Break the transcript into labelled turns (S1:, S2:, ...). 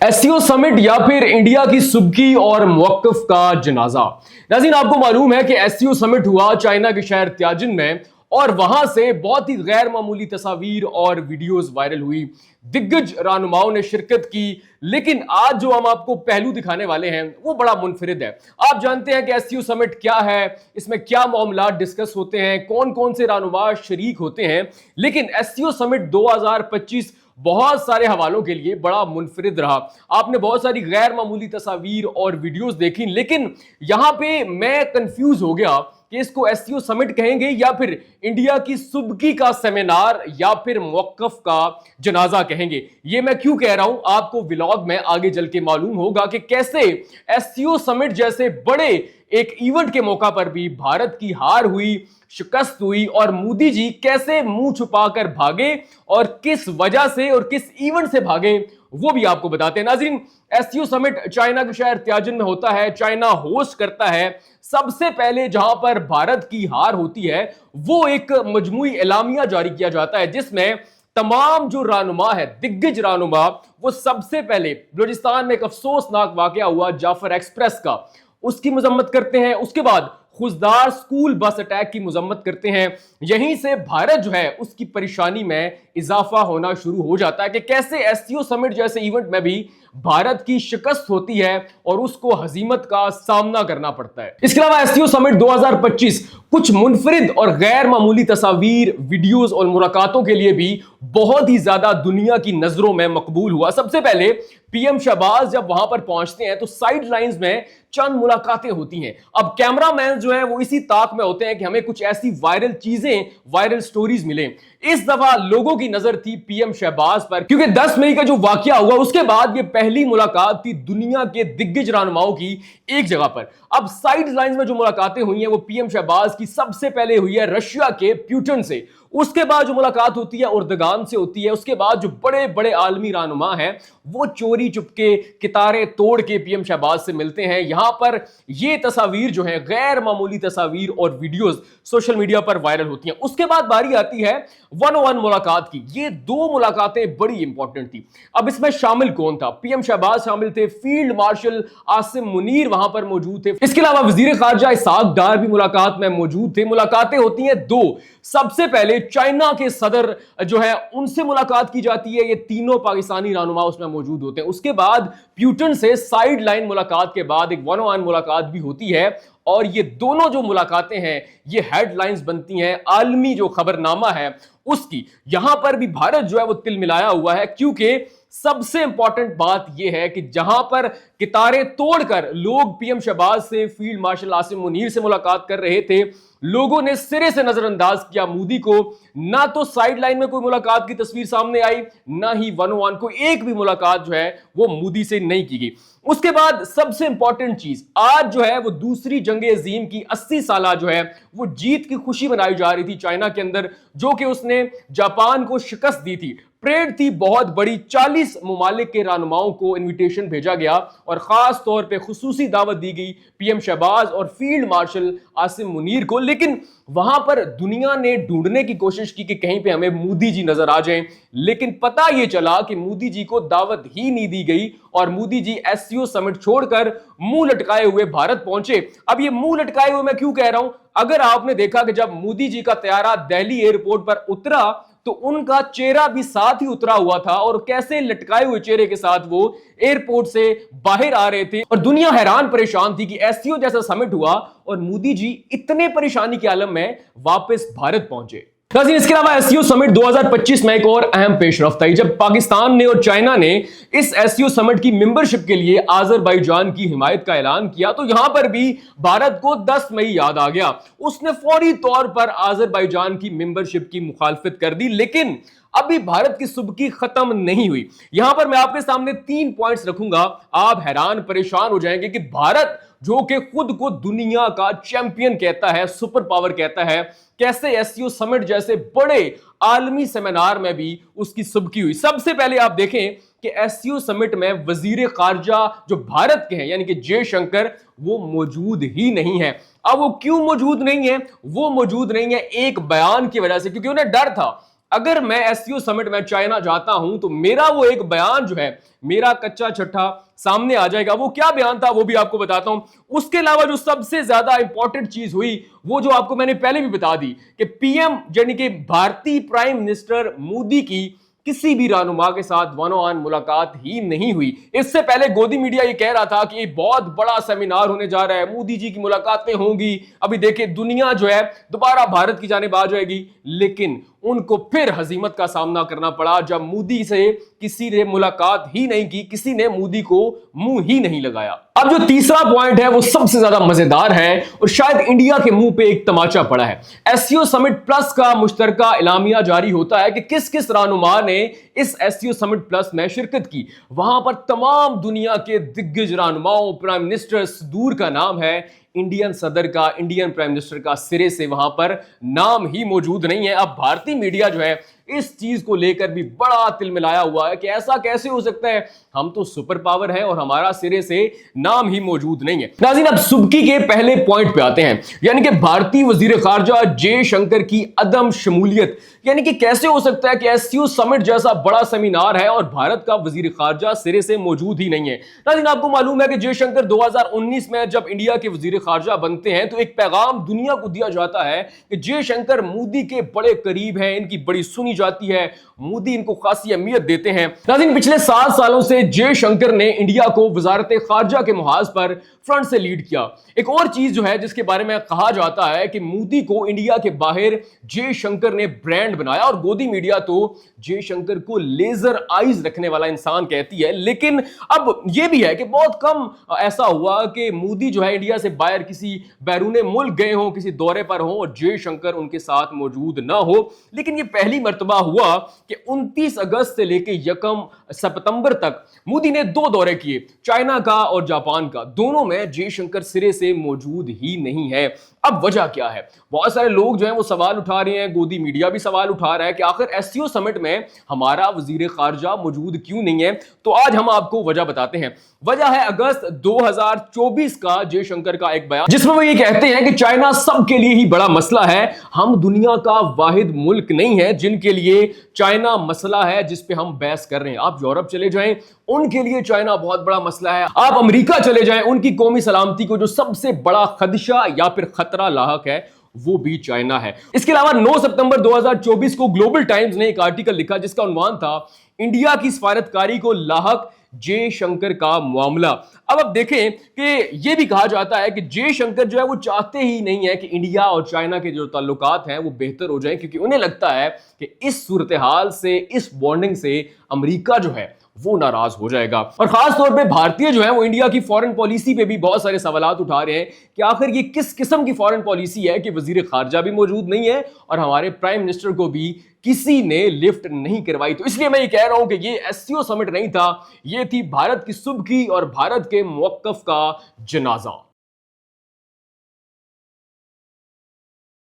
S1: SCO summit या फिर India की सुबकी और मौकफ का जनाजा। नाज़रीन, आपको मालूम है कि एससीओ समिट हुआ चाइना के शहर त्याजिन में और वहां से बहुत ही गैर मामूली तस्वीर और वीडियोस वायरल हुई। दिग्गज रहनुमाओं ने शिरकत की, लेकिन आज जो हम आपको पहलू दिखाने वाले हैं वो बड़ा मुनफरिद है। आप जानते हैं कि एससीओ समिट क्या है, इसमें क्या मामला डिस्कस होते हैं, कौन कौन से रहनुमा शरीक होते हैं, लेकिन एससीओ समिट 2025 बहुत सारे हवालों के लिए बड़ा मुनफरिद रहा। आपने बहुत सारी गैर मामूली तस्वीर और वीडियोस देखी, लेकिन यहां पे मैं कंफ्यूज हो गया कि इसको एससीओ समिट कहेंगे या फिर इंडिया की सुबकी का सेमिनार या फिर मौकफ का जनाजा कहेंगे। ये मैं क्यों कह रहा हूं, आपको व्लॉग में आगे चल के मालूम होगा कि कैसे एससीओ समिट जैसे बड़े एक इवेंट के मौका पर भी भारत की हार हुई, शिकस्त हुई और मोदी जी कैसे मुंह छुपाकर भागे और किस वजह से और किस इवेंट से भागे वो भी आपको बताते हैं। नाज़रीन, एससीओ समिट चाइना के शहर त्याजिन में होता है, चाइना होस्ट करता है। सबसे पहले जहां पर भारत की हार होती है वो एक मजमूई एलामिया जारी किया जाता है जिसमें तमाम जो रहनुमा है, दिग्गज रहनुमा, वो सबसे पहले बलूचिस्तान में एक अफसोसनाक वाकया हुआ जाफर एक्सप्रेस का, उसकी मजम्मत करते हैं। उसके बाद खुजदार स्कूल बस अटैक की मजम्मत करते हैं। यहीं से भारत जो है उसकी परेशानी में इजाफा होना शुरू हो जाता है कि कैसे एससीओ समिट जैसे इवेंट में भी भारत की शिकस्त होती है और उसको हजीमत का सामना करना पड़ता है। इसके अलावा एससीओ समिट 2025 कुछ मुनफरिद और गैर मामूली तस्वीर, वीडियोस और मुलाकातों के लिए भी बहुत ही ज्यादा दुनिया की नजरों में मकबूल हुआ। सबसे पहले पीएम शहबाज जब वहां पर पहुंचते हैं तो साइड लाइंस में चंद मुलाकातें होती हैं। अब कैमरामैन जो है वो इसी ताक में होते हैं कि हमें कुछ ऐसी वायरल चीजें, वायरल स्टोरीज मिले। इस दफा लोगों की नजर थी पीएम शहबाज पर, क्योंकि 10 मई का जो वाकया हुआ उसके बाद ये पहली मुलाकात थी दुनिया के दिग्गज रहनुमाओं की एक जगह पर। अब साइड लाइंस में जो मुलाकातें हुई हैं वो पीएम शहबाज की सबसे पहले हुई है रशिया के प्यूटन से, उसके बाद जो मुलाकात होती है उर्दगान से होती है, उसके बाद जो बड़े बड़े आलमी रहनुमा हैं वो चोरी चुपके कितारें तोड़ के पीएम शहबाज से मिलते हैं। यहां पर ये तस्वीर जो है गैर मामूली तस्वीर और वीडियोस सोशल मीडिया पर वायरल होती हैं। उसके बाद बारी आती है 1-on-1 मुलाकात की। ये दो मुलाकातें बड़ी इंपॉर्टेंट थी। अब इसमें शामिल कौन था? पीएम शहबाज शामिल थे, फील्ड मार्शल आसिम मुनीर वहां पर मौजूद थे, इसके अलावा वजीर खारजा इसहाक डार भी मुलाकात में मौजूद थे। मुलाकातें होती हैं दो। सबसे पहले चाइना के सदर जो है उनसे मुलाकात की जाती है, ये तीनों पाकिस्तानी रहनुमा उसमें मौजूद होते हैं। उसके बाद प्यूटन से साइड लाइन मुलाकात के बाद एक 1-on-1 मुलाकात भी होती है और ये दोनों जो मुलाकातें हैं ये हेडलाइंस बनती हैं आलमी जो खबरनामा है उसकी। यहां पर भी भारत जो है वो तिल मिलाया हुआ है, क्योंकि सबसे इंपॉर्टेंट बात यह है कि जहां पर कितारें तोड़कर लोग पीएम शहबाज से, फील्ड मार्शल आसिम मुनीर से मुलाकात कर रहे थे, लोगों ने सिरे से नजरअंदाज किया मोदी को। ना तो साइड लाइन में कोई मुलाकात की तस्वीर सामने आई, ना ही 1-on-1 को एक भी मुलाकात जो है वो मोदी से नहीं की गई। उसके बाद सबसे इंपॉर्टेंट चीज, आज जो है वो दूसरी जंग अजीम की 80 साल जो है वो जीत की खुशी मनाई जा रही थी चाइना के अंदर, जो कि उसने जापान को शिकस्त दी थी। परेड थी बहुत बड़ी, 40 मुमालिक के रहनुमाओं को इन्विटेशन भेजा गया और खास तौर पे खुसूसी दावत दी गई पीएम शहबाज और फील्ड मार्शल आसिम मुनीर को। लेकिन वहां पर दुनिया ने ढूंढने की कोशिश की कि कहीं पे हमें मोदी जी नजर आ जाएं, लेकिन पता यह चला कि मोदी जी को दावत ही नहीं दी गई और मोदी जी एससीओ समिट छोड़कर मुंह लटकाए हुए भारत पहुंचे। अब ये मुंह लटकाए हुए मैं क्यों कह रहा हूं? अगर आपने देखा कि जब मोदी जी का तैयारा दिल्ली एयरपोर्ट पर उतरा तो उनका चेहरा भी साथ ही उतरा हुआ था और कैसे लटकाए हुए चेहरे के साथ वो एयरपोर्ट से बाहर आ रहे थे और दुनिया हैरान परेशान थी कि एससीओ जैसा समिट हुआ और मोदी जी इतने परेशानी के आलम में वापस भारत पहुंचे। इसके अलावा एससीओ समिट 2025 में एक और अहम पेशरफ्त आई जब पाकिस्तान ने और चाइना ने इस एससीओ समिट की मेंबरशिप के लिए आज़रबाईजान की हिमायत का ऐलान किया। तो यहां पर भी भारत को 10 मई याद आ गया, उसने फौरी तौर पर आज़रबाईजान की मेंबरशिप की मुखालफत कर दी। लेकिन अभी भारत की सुबकी खत्म नहीं हुई। यहां पर मैं आपके सामने 3 पॉइंट्स रखूंगा, आप हैरान परेशान हो जाएंगे कि भारत जो कि खुद को दुनिया का चैंपियन कहता है, सुपर पावर कहता है, कैसे एससीओ समिट जैसे बड़े आलमी सेमिनार में भी उसकी सुबकी हुई। सबसे पहले आप देखें कि एससीओ समिट में वजीर खारजा जो भारत के हैं यानी कि जयशंकर, वो मौजूद ही नहीं है। अब वो क्यों मौजूद नहीं है? वो मौजूद नहीं है एक बयान की वजह से, क्योंकि उन्हें डर था अगर मैं एससीओ समिट में चाइना जाता हूं तो मेरा वो एक बयान जो है, मेरा कच्चा छठा सामने आ जाएगा। वो क्या बयान था वो भी आपको बताता हूं। उसके अलावा जो सबसे ज्यादा इंपॉर्टेंट चीज हुई वो जो आपको मैंने पहले भी बता दी कि पीएम यानी कि भारतीय प्राइम मिनिस्टर मोदी की किसी भी रहनुमा के साथ वन ऑन मुलाकात ही नहीं हुई। इससे पहले गोदी मीडिया ये कह रहा था कि ये बहुत बड़ा सेमिनार होने जा रहा है, मोदी जी की मुलाकातें होंगी। अभी देखिए दुनिया जो है दोबारा भारत की जानिब आ जाएगी, लेकिन उनको फिर हजीमत का सामना करना पड़ा जब मोदी से किसी ने मुलाकात ही नहीं की, किसी ने मोदी को मुंह ही नहीं लगाया। अब जो तीसरा पॉइंट है वो सबसे ज्यादा मजेदार है और शायद इंडिया के मुंह पे एक तमाचा पड़ा है। एससीओ समिट प्लस का मुश्तरका एलामिया जारी होता है कि किस किस रहनुमा ने इस एससीओ समिट प्लस में शिरकत की। वहां पर तमाम दुनिया के दिग्गज रहनुमाओं, प्राइम मिनिस्टर्स, दूर का नाम है इंडियन सदर का, इंडियन प्राइम मिनिस्टर का सिरे से वहां पर नाम ही मौजूद नहीं है। अब भारतीय मीडिया जो है इस चीज को लेकर भी बड़ा तिलमिलाया हुआ है कि ऐसा कैसे हो सकता है, हम तो सुपर पावर है और हमारा सिरे से नाम ही मौजूद नहीं है। नाज़रीन, अब सुबकी के पहले पॉइंट पे आते हैं, यानी कि भारतीय वजीर खारजा जयशंकर की अदम शमूलियत। यानी कि कैसे हो सकता है कि एससीओ समिट जैसा बड़ा सेमिनार है और भारत का वजीर खारजा सिरे से मौजूद ही नहीं है। नाज़रीन, आपको मालूम है कि जयशंकर 2019 में जब इंडिया के वजीर खारजा बनते हैं तो एक पैगाम दुनिया को दिया जाता है कि जयशंकर मोदी के बड़े करीब हैं, इनकी बड़ी सुनी जाती है, मोदी इनको खासी अहमियत देते हैं। नाज़रीन, पिछले 7 सालों से जयशंकर ने इंडिया को वजारत खारजा के मुहाज पर फ्रंट से लीड किया। एक और चीज जो है जिसके बारे में कहा जाता है कि मोदी को इंडिया के बाहर जयशंकर ने ब्रांड बनाया और गोदी मीडिया तो जयशंकर को लेजर आईज रखने वाला इंसान कहती है। लेकिन अब यह भी है कि बहुत कम ऐसा हुआ कि मोदी जो है इंडिया से बाहर किसी बैरूने मुल्क गए हों, किसी दौरे पर हों और जयशंकर उनके साथ मौजूद ना हो। लेकिन यह पहली मर्तबा हुआ कि 29 अगस्त से लेकर 1 सितंबर तक मोदी ने 2 दौरे किए, चाइना का और जापान का। दोनों में जयशंकर सिरे से मौजूद ही नहीं है। अब वजह क्या है? बहुत सारे लोग जो हैं वो सवाल उठा रहे हैं, गोदी मीडिया भी सवाल उठा रहा है कि आखिर एससीओ समिट में हमारा वजीर खारजा मौजूद क्यों नहीं है। तो आज हम आपको वजह बताते हैं। वजह है अगस्त 2024 का जयशंकर का एक बयान, जिसमें वो ये कहते हैं कि चाइना सबके लिए ही बड़ा मसला है, हम दुनिया का वाहिद मुल्क नहीं है जिनके लिए चाइना मसला है जिस पे हम बहस कर रहे हैं। आप यूरोप चले जाएं, उनके लिए चाइना बहुत बड़ा मसला है। आप अमेरिका चले जाएं, उनकी कौमी सलामती को जो सबसे बड़ा खदशा या फिर खतरा लाहक है वो भी चाइना है। इसके अलावा 9 सितंबर 2024 को ग्लोबल टाइम्स ने एक आर्टिकल लिखा जिसका उन्वान था इंडिया की सफारतकारी को लाहक जयशंकर का मामला। अब देखें कि यह भी कहा जाता है कि जयशंकर जो है वो चाहते ही नहीं है कि इंडिया और चाइना के जो ताल्लुकात हैं वो बेहतर हो जाएं, क्योंकि उन्हें लगता है कि इस सूरत हाल से, इस बॉन्डिंग से अमेरिका जो है वो नाराज हो जाएगा। और खास तौर पे भारतीय जो है वो इंडिया की फॉरेन पॉलिसी पे भी बहुत सारे सवालात उठा रहे हैं कि आखिर ये किस किस्म की फॉरेन पॉलिसी है कि वजीर खारजा भी मौजूद नहीं है और हमारे प्राइम मिनिस्टर को भी किसी ने लिफ्ट नहीं करवाई। तो इसलिए मैं ये कह रहा हूं कि ये एससीओ समिट नहीं था, ये थी भारत की सुबकी और भारत के मौकफ का जनाजा।